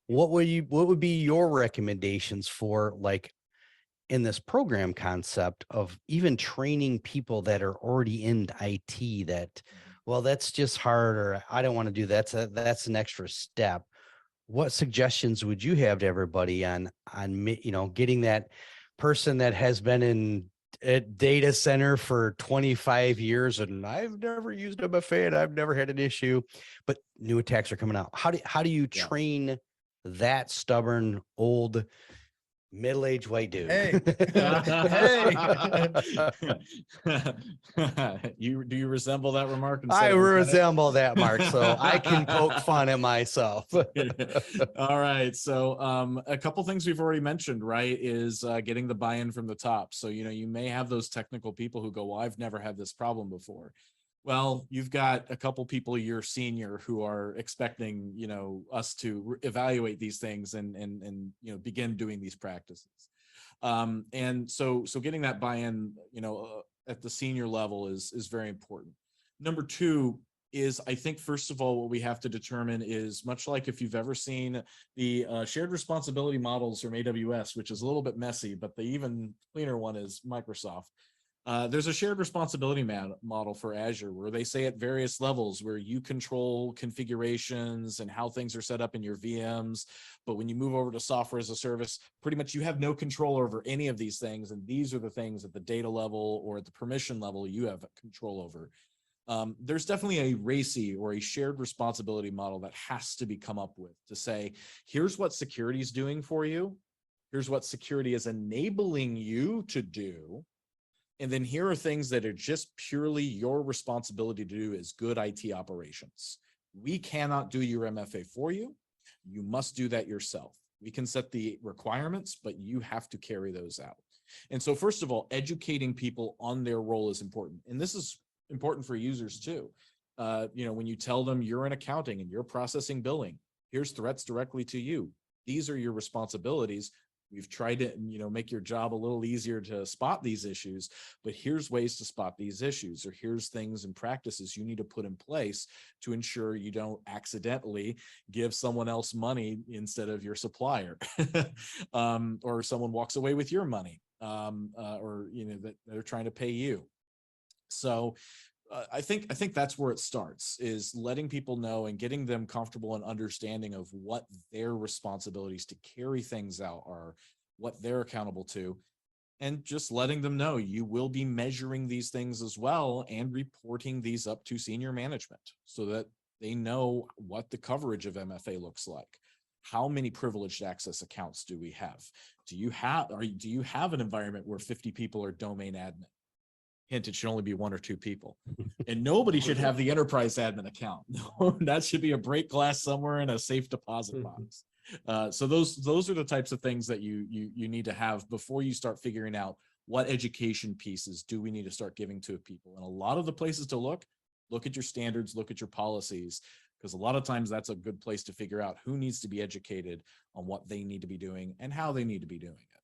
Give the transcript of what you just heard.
what would be your recommendations for, like, in this program concept of even training people that are already in IT that, well, that's just hard, or I don't want to do that. That's an extra step. What suggestions would you have to everybody on getting that person that has been in a data center for 25 years and I've never used a buffet and I've never had an issue, but new attacks are coming out. How do you Yeah. train that stubborn old middle-aged white dude? Hey, hey. Do you resemble that remark? I Of lieutenant? resemble that, Mark, so I can poke fun at myself. All right. So a couple things we've already mentioned, right, is getting the buy-in from the top. So, you may have those technical people who go, well, I've never had this problem before. Well, you've got a couple people your senior who are expecting, us to evaluate these things and begin doing these practices. And so getting that buy-in, at the senior level is very important. Number two is, I think, first of all, what we have to determine is, much like if you've ever seen the shared responsibility models from AWS, which is a little bit messy, but the even cleaner one is Microsoft. There's a shared responsibility model for Azure where they say at various levels where you control configurations and how things are set up in your VMs. But when you move over to software as a service, pretty much you have no control over any of these things. And these are the things at the data level or at the permission level you have control over. There's definitely a RACI or a shared responsibility model that has to be come up with to say, here's what security is doing for you. Here's what security is enabling you to do. And then here are things that are just purely your responsibility to do as good IT operations. We cannot do your MFA for you. You must do that yourself. We can set the requirements, but you have to carry those out. And so first of all, educating people on their role is important. And this is important for users too. When you tell them you're in accounting and you're processing billing, here's threats directly to you. These are your responsibilities. We've tried to, make your job a little easier to spot these issues, but here's ways to spot these issues, or here's things and practices you need to put in place to ensure you don't accidentally give someone else money instead of your supplier, or someone walks away with your money, or that they're trying to pay you. So I think that's where it starts, is letting people know and getting them comfortable and understanding of what their responsibilities to carry things out are, what they're accountable to, and just letting them know you will be measuring these things as well and reporting these up to senior management so that they know what the coverage of MFA looks like. How many privileged access accounts do we have? Do you have an environment where 50 people are domain admin? Hint, it should only be 1 or 2 people, and nobody should have the enterprise admin account. No, that should be a break glass somewhere in a safe deposit box. So those are the types of things that you need to have before you start figuring out what education pieces do we need to start giving to people. And a lot of the places to look at your standards, look at your policies, because a lot of times that's a good place to figure out who needs to be educated on what they need to be doing and how they need to be doing it.